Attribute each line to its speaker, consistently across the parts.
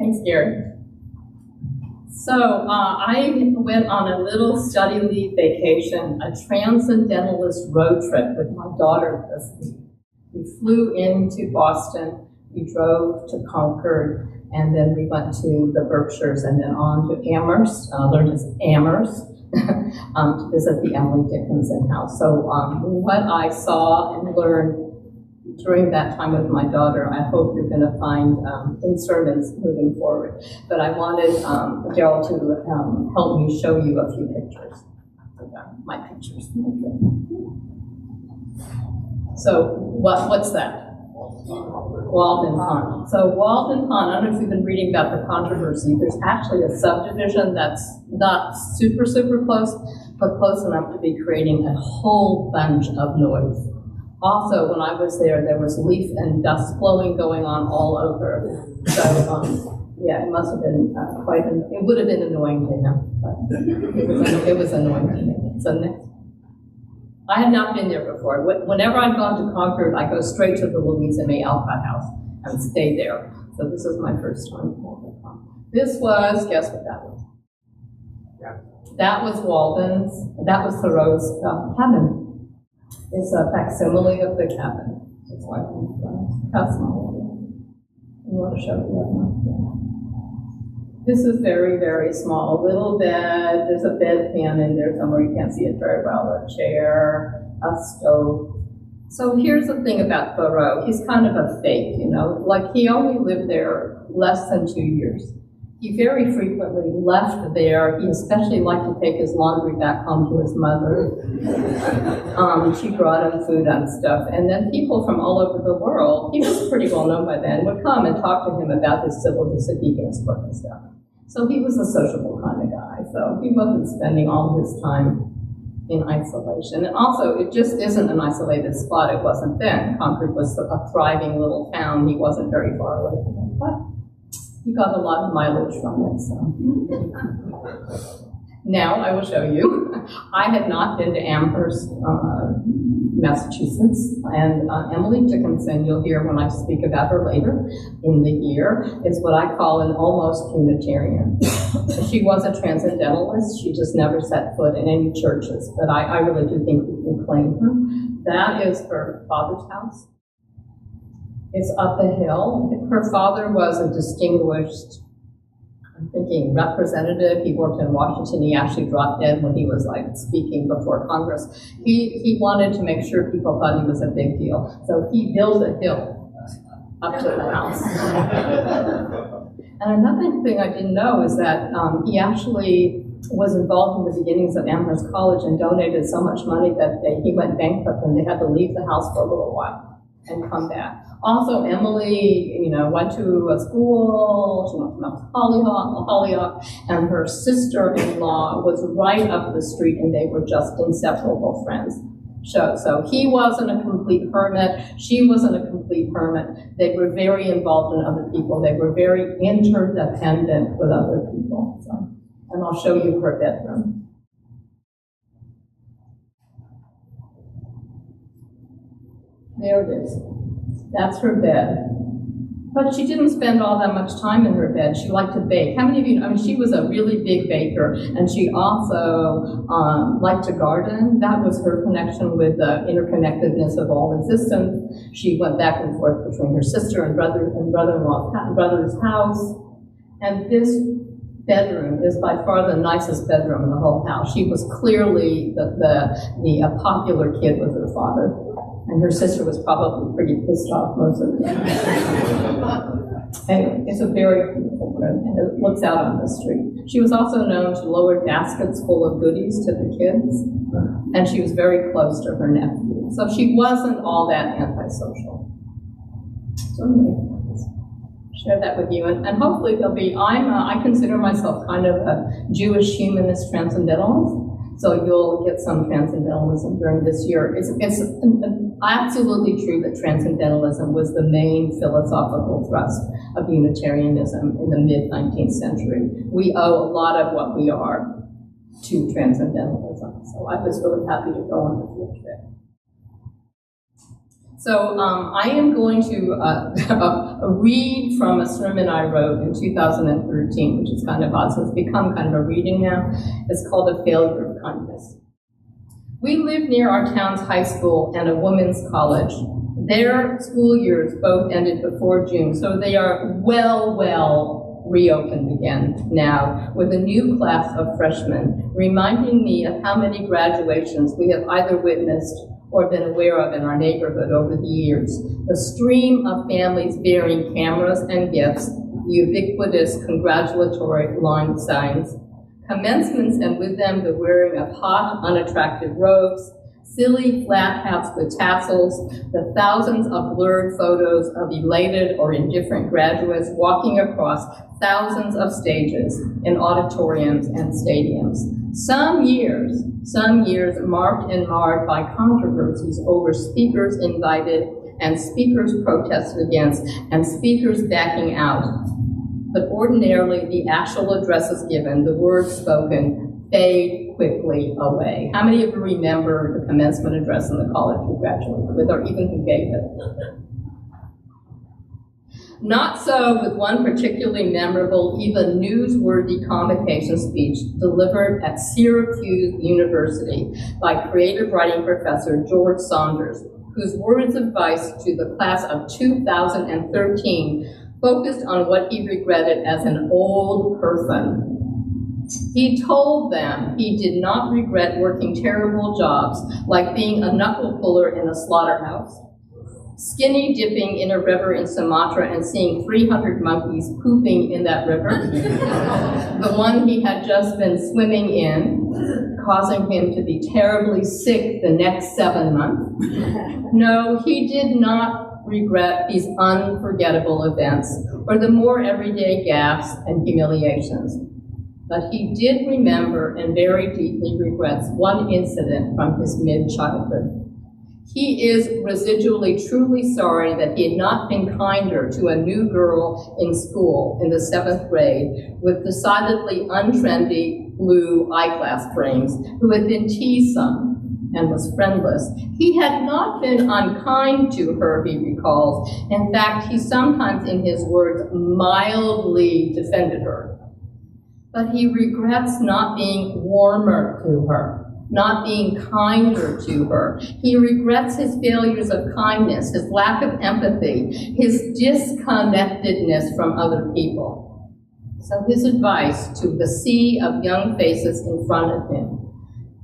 Speaker 1: Thanks, Gary. So I went on a little study leave vacation, a transcendentalist road trip with my daughter this week. We flew into Boston, we drove to Concord, and then we went to the Berkshires and then on to Amherst, learned as Amherst, to visit the Emily Dickinson house. So what I saw and learned during that time with my daughter, I hope you're going to find in sermons moving forward. But I wanted Daryl to help me show you a few pictures. My pictures. So what's that? Walden Pond. So Walden Pond, I don't know if you've been reading about the controversy. There's actually a subdivision that's not super, super close, but close enough to be creating a whole bunch of noise. Also, when I was there, there was leaf and dust blowing going on all over. So, yeah, it must have been it would have been annoying to him, but it was annoying to me. So next. I had not been there before. Whenever I've gone to Concord, I go straight to the Louisa May Alcott house and stay there. So this is my first time. This was, guess what that was? Yeah. That was Walden's, that was Thoreau's cabin. It's a facsimile of the cabin. It's like that's my one. I want to show you that one. This is very, very small. A little bed. There's a bedpan in there somewhere. You can't see it very well. A chair, a stove. So here's the thing about Thoreau. He's kind of a fake, you know. Like he only lived there less than 2 years. He very frequently left there. He especially liked to take his laundry back home to his mother. She brought him food and stuff. And then people from all over the world, he was pretty well known by then, would come and talk to him about his civil disobedience work and stuff. So he was a sociable kind of guy. So he wasn't spending all his time in isolation. And also, it just isn't an isolated spot. It wasn't then. Concord was a thriving little town. He wasn't very far away from it. But he got a lot of mileage from it, so. Now I will show you. I had not been to Amherst, Massachusetts, and Emily Dickinson, you'll hear when I speak about her later in the year, is what I call an almost Unitarian. She was a transcendentalist. She just never set foot in any churches, but I really do think we can claim her. That is her father's house. It's up a hill. Her father was a distinguished, I'm thinking, representative. He worked in Washington. He actually dropped dead when he was like speaking before Congress. He wanted to make sure people thought he was a big deal. So he built a hill up to the house. And another thing I didn't know is that he actually was involved in the beginnings of Amherst College and donated so much money that he went bankrupt and they had to leave the house for a little while and come back. Also, Emily, went to a school. She went to Mount Holyoke, and her sister-in-law was right up the street, and they were just inseparable friends. So he wasn't a complete hermit. She wasn't a complete hermit. They were very involved in other people. They were very interdependent with other people. So, and I'll show you her bedroom. There it is. That's her bed. But she didn't spend all that much time in her bed. She liked to bake. How many of you know? She was a really big baker, and she also liked to garden. That was her connection with the interconnectedness of all existence. She went back and forth between her sister and brother's house. And this bedroom is by far the nicest bedroom in the whole house. She was clearly the popular kid with her father. And her sister was probably pretty pissed off most of the time. Anyway, it's a very beautiful room, and it looks out on the street. She was also known to lower baskets full of goodies to the kids, and she was very close to her nephew. So she wasn't all that antisocial. So anyway, share that with you, and hopefully there'll be, I consider myself kind of a Jewish humanist transcendentalist. So you'll get some transcendentalism during this year. It's absolutely true that transcendentalism was the main philosophical thrust of Unitarianism in the mid-19th century. We owe a lot of what we are to transcendentalism. So I was really happy to go on the field trip. So I am going to read from a sermon I wrote in 2013, which is kind of odd, so it's become kind of a reading now. It's called A Failure of Kindness. We live near our town's high school and a women's college. Their school years both ended before June, so they are well reopened again now with a new class of freshmen, reminding me of how many graduations we have either witnessed or been aware of in our neighborhood over the years. The stream of families bearing cameras and gifts, ubiquitous congratulatory line signs, commencements and with them the wearing of hot, unattractive robes, silly flat hats with tassels, the thousands of blurred photos of elated or indifferent graduates walking across thousands of stages in auditoriums and stadiums. Some years marked and marred by controversies over speakers invited and speakers protested against and speakers backing out. But ordinarily, the actual addresses given, the words spoken, fade quickly away. How many of you remember the commencement address in the college you graduated with, or even who gave it? Not so with one particularly memorable, even newsworthy convocation speech delivered at Syracuse University by creative writing professor George Saunders, whose words of advice to the class of 2013 focused on what he regretted as an old person. He told them he did not regret working terrible jobs like being a knuckle puller in a slaughterhouse, skinny dipping in a river in Sumatra and seeing 300 monkeys pooping in that river, the one he had just been swimming in, causing him to be terribly sick the next 7 months. No, he did not regret these unforgettable events or the more everyday gaffes and humiliations. But he did remember and very deeply regrets one incident from his mid-childhood. He is residually truly sorry that he had not been kinder to a new girl in school in the 7th grade with decidedly untrendy blue eyeglass frames who had been teasome and was friendless. He had not been unkind to her, he recalls. In fact, he sometimes, in his words, mildly defended her. But he regrets not being warmer to her, not being kinder to her. He regrets his failures of kindness, his lack of empathy, his disconnectedness from other people. So his advice to the sea of young faces in front of him,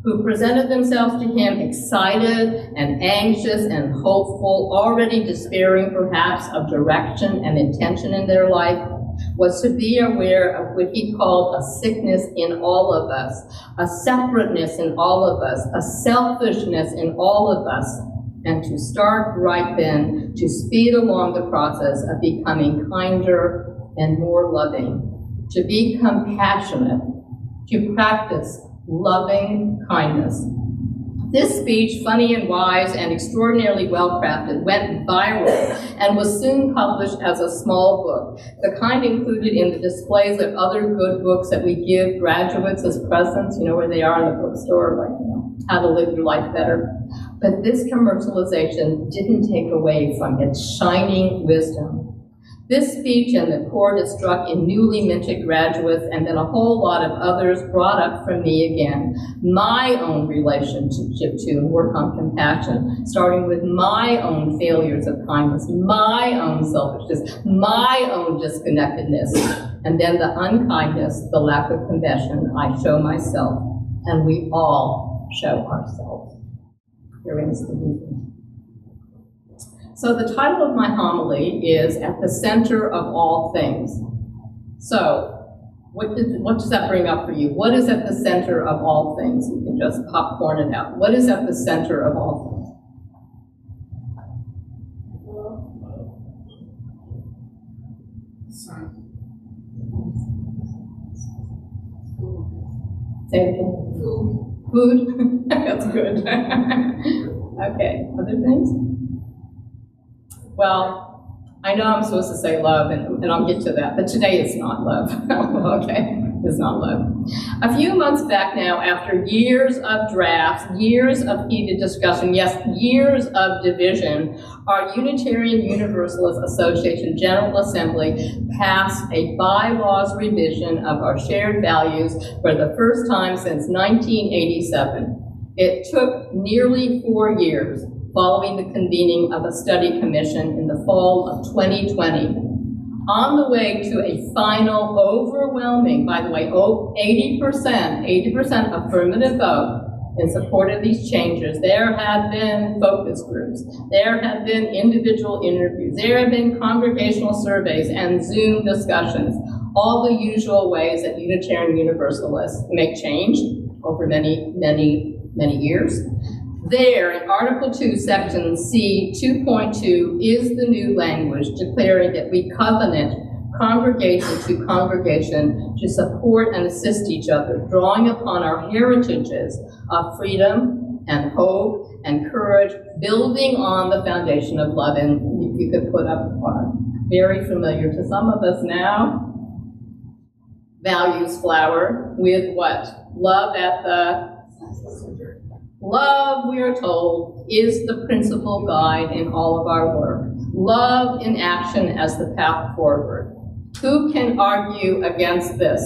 Speaker 1: who presented themselves to him excited and anxious and hopeful, already despairing perhaps of direction and intention in their life, was to be aware of what he called a sickness in all of us, a separateness in all of us, a selfishness in all of us, and to start right then to speed along the process of becoming kinder and more loving, to be compassionate, to practice loving kindness. This speech, funny and wise and extraordinarily well-crafted, went viral and was soon published as a small book, the kind included in the displays of other good books that we give graduates as presents, where they are in the bookstore, like, How to Live Your Life Better. But this commercialization didn't take away from its shining wisdom. This speech and the chord it struck in newly minted graduates and then a whole lot of others brought up from me again my own relationship to and work on compassion, starting with my own failures of kindness, my own selfishness, my own disconnectedness, and then the unkindness, the lack of compassion I show myself, and we all show ourselves. Here is the reading. So the title of my homily is At the Center of All Things. So what does that bring up for you? What is at the center of all things? You can just popcorn it out. What is at the center of all things? Say it again. Food? That's good. Okay, other things? Well, I know I'm supposed to say love, and I'll get to that, but today it's not love. Okay. is not low. A few months back now, after years of drafts, years of heated discussion, yes, years of division, our Unitarian Universalist Association General Assembly passed a bylaws revision of our shared values for the first time since 1987. It took nearly 4 years following the convening of a study commission in the fall of 2020. On the way to a final overwhelming, by the way, 80% affirmative vote in support of these changes. There have been focus groups, there have been individual interviews, there have been congregational surveys and Zoom discussions, all the usual ways that Unitarian Universalists make change over many, many, many years. There, in Article 2, Section C 2.2 is the new language declaring that we covenant congregation to congregation to support and assist each other, drawing upon our heritages of freedom and hope and courage, building on the foundation of love. And if you could put up our very familiar to some of us now, values flower with what? Love at the Love, we are told, is the principal guide in all of our work. Love in action as the path forward. Who can argue against this?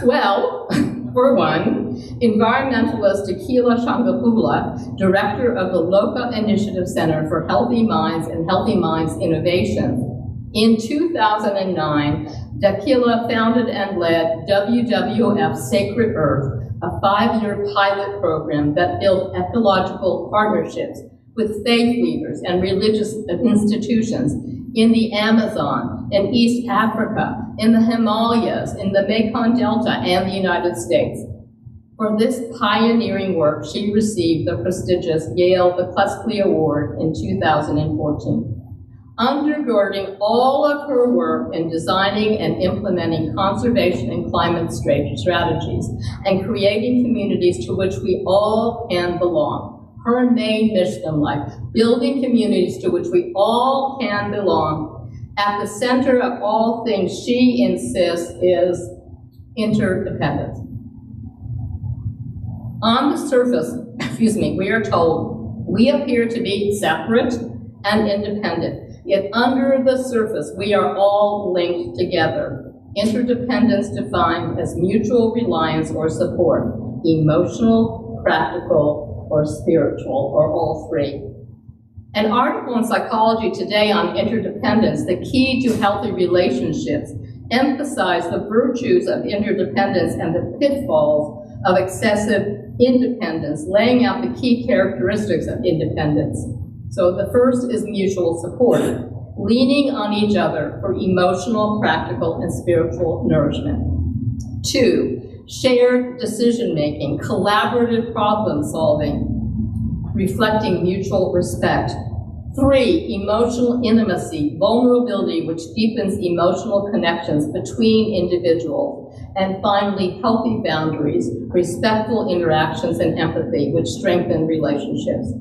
Speaker 1: Well, for one, environmentalist Tequila Shangapula, director of the Loka Initiative Center for Healthy Minds and Healthy Minds Innovations, in 2009, Tequila founded and led WWF Sacred Earth, a 5-year pilot program that built ecological partnerships with faith leaders and religious institutions in the Amazon, in East Africa, in the Himalayas, in the Mekong Delta, and the United States. For this pioneering work, she received the prestigious Yale McCluskey Award in 2014. Undergirding all of her work in designing and implementing conservation and climate strategies and creating communities to which we all can belong. Her main mission in life, building communities to which we all can belong. At the center of all things, she insists, is interdependence. On the surface, we are told we appear to be separate and independent. Yet under the surface, we are all linked together. Interdependence defined as mutual reliance or support, emotional, practical, or spiritual, or all three. An article in Psychology Today on interdependence, the key to healthy relationships, emphasized the virtues of interdependence and the pitfalls of excessive independence, laying out the key characteristics of independence. So the first is mutual support, leaning on each other for emotional, practical, and spiritual nourishment. 2, shared decision-making, collaborative problem-solving, reflecting mutual respect. 3, emotional intimacy, vulnerability, which deepens emotional connections between individuals. And finally, healthy boundaries, respectful interactions, and empathy, which strengthen relationships.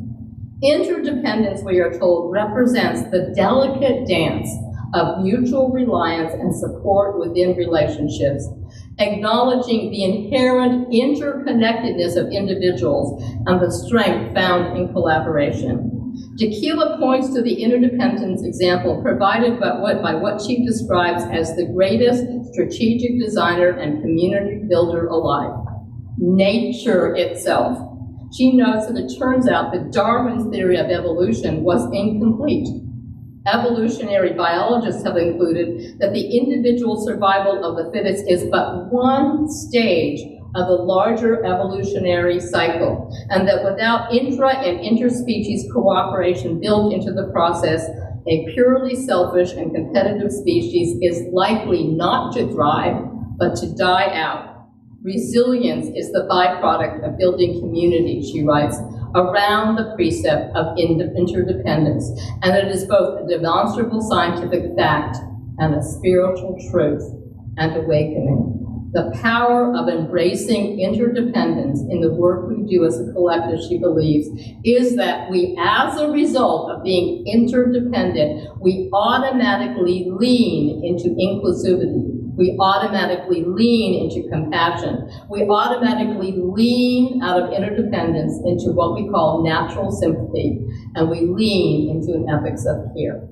Speaker 1: Interdependence, we are told, represents the delicate dance of mutual reliance and support within relationships, acknowledging the inherent interconnectedness of individuals and the strength found in collaboration. Tequila points to the interdependence example provided by what she describes as the greatest strategic designer and community builder alive, nature itself. She notes that it turns out that Darwin's theory of evolution was incomplete. Evolutionary biologists have concluded that the individual survival of the fittest is but one stage of the larger evolutionary cycle, and that without intra- and interspecies cooperation built into the process, a purely selfish and competitive species is likely not to thrive, but to die out. Resilience is the byproduct of building community, she writes, around the precept of interdependence, and it is both a demonstrable scientific fact and a spiritual truth and awakening. The power of embracing interdependence in the work we do as a collective, she believes, is that we, as a result of being interdependent, we automatically lean into inclusivity. We automatically lean into compassion. We automatically lean out of interdependence into what we call natural sympathy, and we lean into an ethics of care.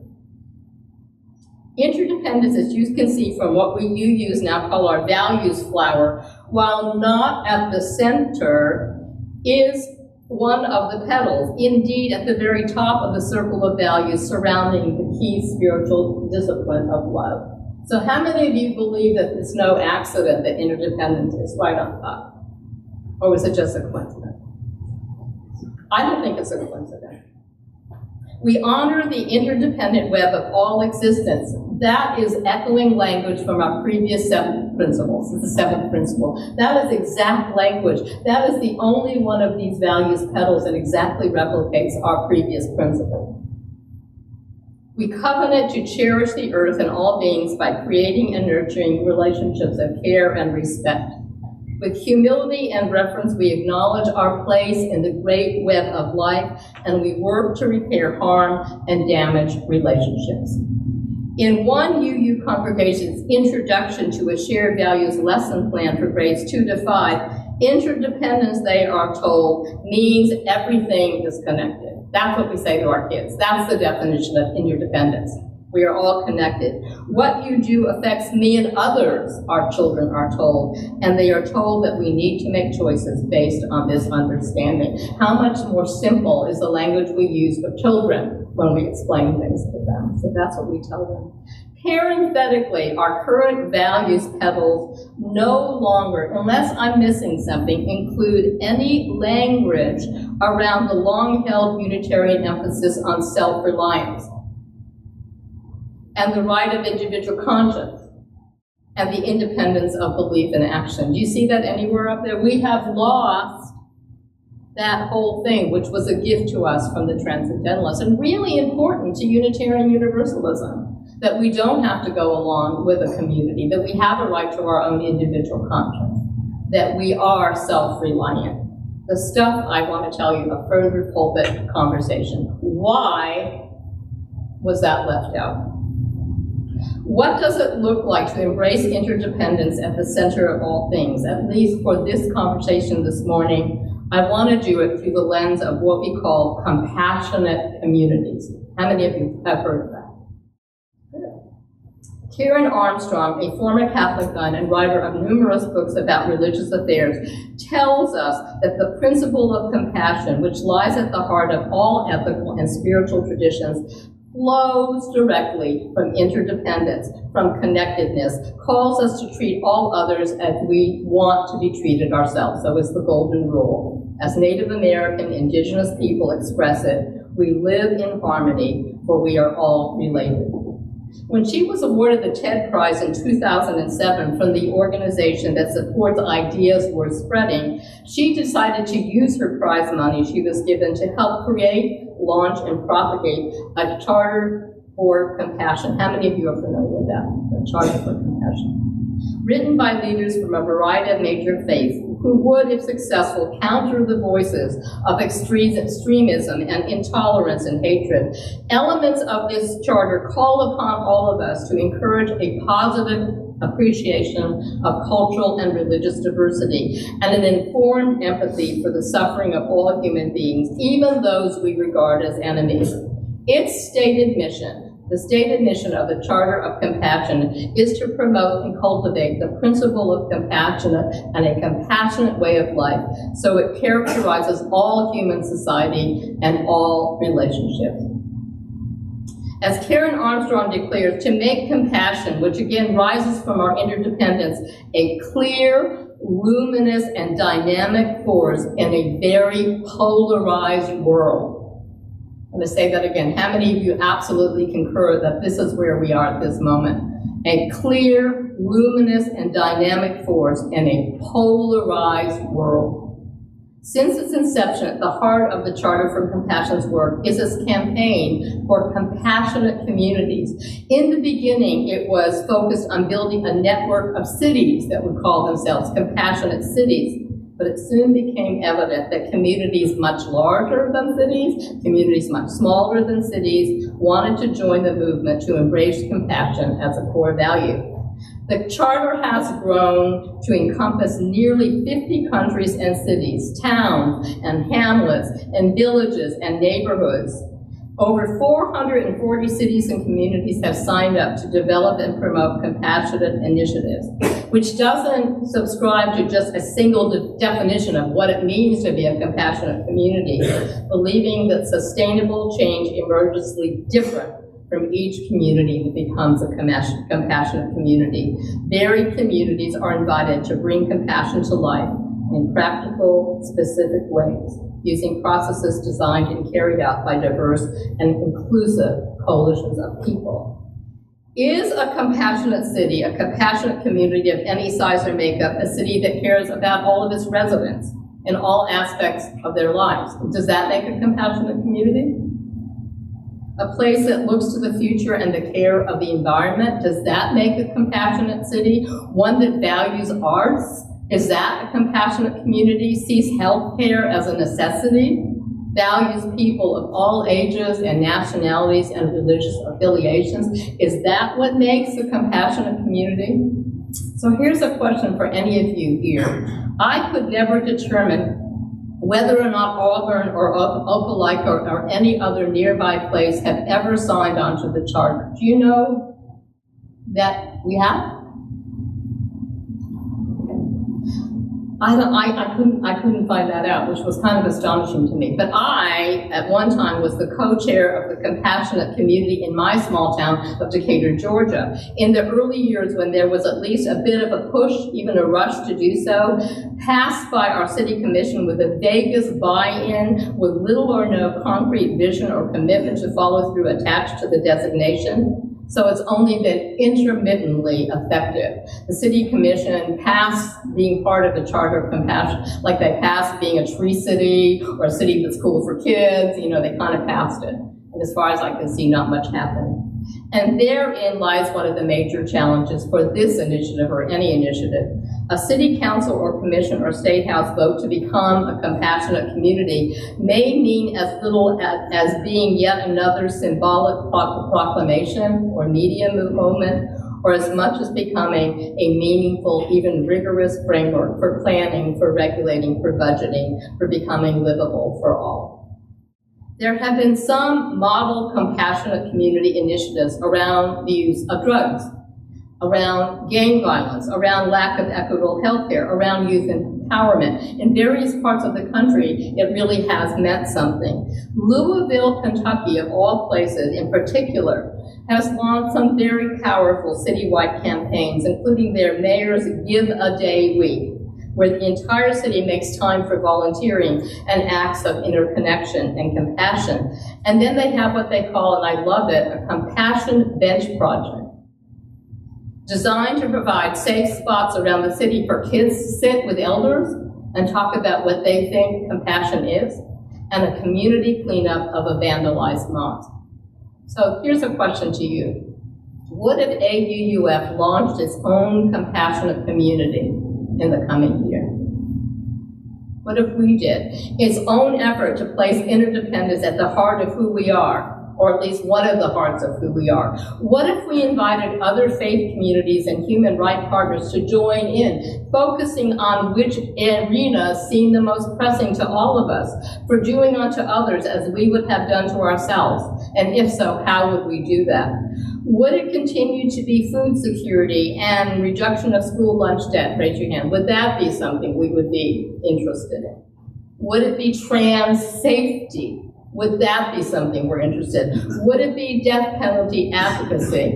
Speaker 1: Interdependence, as you can see from what you use now call our values flower, while not at the center, is one of the petals. Indeed, at the very top of the circle of values surrounding the key spiritual discipline of love. So how many of you believe that it's no accident that interdependence is right on top? Or was it just a coincidence? I don't think it's a coincidence. We honor the interdependent web of all existence. That is echoing language from our previous 7 principles. It's the 7th principle. That is exact language. That is the only one of these values petals that exactly replicates our previous principle. We covenant to cherish the earth and all beings by creating and nurturing relationships of care and respect. With humility and reverence, we acknowledge our place in the great web of life, and we work to repair harm and damaged relationships. In one UU congregation's introduction to a shared values lesson plan for grades 2 to 5, interdependence, they are told, means everything is connected. That's what we say to our kids. That's the definition of interdependence. We are all connected. What you do affects me and others, our children are told, and they are told that we need to make choices based on this understanding. How much more simple is the language we use with children when we explain things to them? So that's what we tell them. Parenthetically, our current values petals no longer, unless I'm missing something, include any language around the long-held Unitarian emphasis on self-reliance and the right of individual conscience and the independence of belief and action. Do you see that anywhere up there? We have lost that whole thing, which was a gift to us from the Transcendentalists, and really important to Unitarian Universalism, that we don't have to go along with a community, that we have a right to our own individual conscience, that we are self-reliant. The stuff I want to tell you, a further pulpit conversation. Why was that left out? What does it look like to embrace interdependence at the center of all things? At least for this conversation this morning, I want to do it through the lens of what we call compassionate communities. How many of you have heard of that? Good. Karen Armstrong, a former Catholic nun and writer of numerous books about religious affairs, tells us that the principle of compassion, which lies at the heart of all ethical and spiritual traditions, flows directly from interdependence, from connectedness, calls us to treat all others as we want to be treated ourselves. So it's the golden rule. As Native American, indigenous people express it, we live in harmony, for we are all related. When she was awarded the TED Prize in 2007 from the organization that supports ideas worth spreading, she decided to use her prize money she was given to help create, launch, and propagate a charter for compassion. How many of you are familiar with that? The Charter for Compassion. Written by leaders from a variety of major faiths who would, if successful, counter the voices of extremism and intolerance and hatred. Elements of this charter call upon all of us to encourage a positive appreciation of cultural and religious diversity and an informed empathy for the suffering of all human beings, even those we regard as enemies. Its stated mission, the stated mission of the Charter of Compassion, is to promote and cultivate the principle of compassion and a compassionate way of life, so it characterizes all human society and all relationships. As Karen Armstrong declares, to make compassion, which again rises from our interdependence, a clear, luminous, and dynamic force in a very polarized world. I'm going to say that again. How many of you absolutely concur that this is where we are at this moment? A clear, luminous, and dynamic force in a polarized world. Since its inception, at the heart of the Charter for Compassion's work is its campaign for compassionate communities. In the beginning, it was focused on building a network of cities that would call themselves compassionate cities. But it soon became evident that communities much larger than cities, communities much smaller than cities, wanted to join the movement to embrace compassion as a core value. The Charter has grown to encompass nearly 50 countries and cities, towns and hamlets and villages and neighborhoods. Over 440 cities and communities have signed up to develop and promote compassionate initiatives, which doesn't subscribe to just a single definition of what it means to be a compassionate community, believing that sustainable change emerges different from each community that becomes a compassionate community. Varied communities are invited to bring compassion to life in practical, specific ways, using processes designed and carried out by diverse and inclusive coalitions of people. Is a compassionate city, a compassionate community of any size or makeup, a city that cares about all of its residents in all aspects of their lives? Does that make a compassionate community? A place that looks to the future and the care of the environment, does that make a compassionate city? One that values arts, is that a compassionate community? Sees healthcare as a necessity? Values people of all ages and nationalities and religious affiliations? Is that what makes a compassionate community? So here's a question for any of you here. I could never determine whether or not Auburn or Opelika or any other nearby place have ever signed on to the Charter. Do you know that we have? I couldn't find that out, which was kind of astonishing to me. But I, at one time, was the co-chair of the compassionate community in my small town of Decatur, Georgia. In the early years, when there was at least a bit of a push, even a rush to do so, passed by our city commission with the vaguest buy-in, with little or no concrete vision or commitment to follow through attached to the designation. So it's only been intermittently effective. The city commission passed being part of the Charter of Compassion, like they passed being a tree city or a city that's cool for kids, they kind of passed it. And as far as I can see, not much happened. And therein lies one of the major challenges for this initiative or any initiative. A city council or commission or state house vote to become a compassionate community may mean as little as being yet another symbolic proclamation or media moment, or as much as becoming a meaningful, even rigorous framework for planning, for regulating, for budgeting, for becoming livable for all. There have been some model compassionate community initiatives around the use of drugs, around gang violence, around lack of equitable health care, around youth empowerment. In various parts of the country, it really has meant something. Louisville, Kentucky, of all places in particular, has launched some very powerful citywide campaigns, including their mayor's Give a Day Week, where the entire city makes time for volunteering and acts of interconnection and compassion. And then they have what they call, and I love it, a compassion bench project, designed to provide safe spots around the city for kids to sit with elders and talk about what they think compassion is, and a community cleanup of a vandalized mosque. So here's a question to you. What if AUUF launched its own compassionate community in the coming year? What if we did? Its own effort to place interdependence at the heart of who we are, or at least one of the hearts of who we are. What if we invited other faith communities and human rights partners to join in, focusing on which arenas seem the most pressing to all of us, for doing unto others as we would have done to ourselves? And if so, how would we do that? Would it continue to be food security and reduction of school lunch debt? Raise your hand. Would that be something we would be interested in? Would it be trans safety? Would that be something we're interested in? Would it be death penalty advocacy?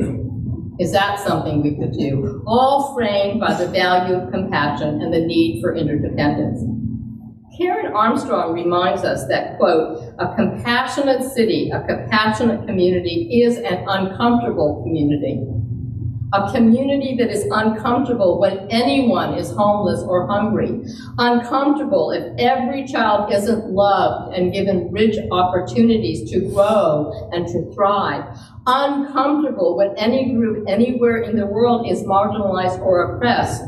Speaker 1: Is that something we could do? All framed by the value of compassion and the need for interdependence. Karen Armstrong reminds us that, quote, a compassionate city, a compassionate community is an uncomfortable community. A community that is uncomfortable when anyone is homeless or hungry. Uncomfortable if every child isn't loved and given rich opportunities to grow and to thrive. Uncomfortable when any group anywhere in the world is marginalized or oppressed.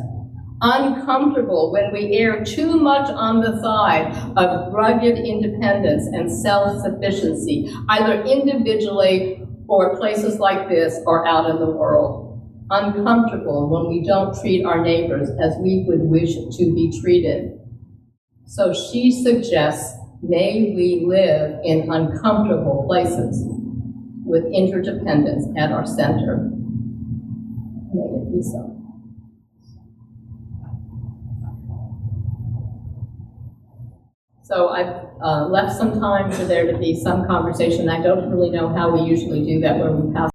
Speaker 1: Uncomfortable when we err too much on the side of rugged independence and self-sufficiency, either individually or places like this or out in the world. Uncomfortable when we don't treat our neighbors as we would wish to be treated. So she suggests, may we live in uncomfortable places with interdependence at our center. May it be so. So I've left some time for there to be some conversation. I don't really know how we usually do that, where we pass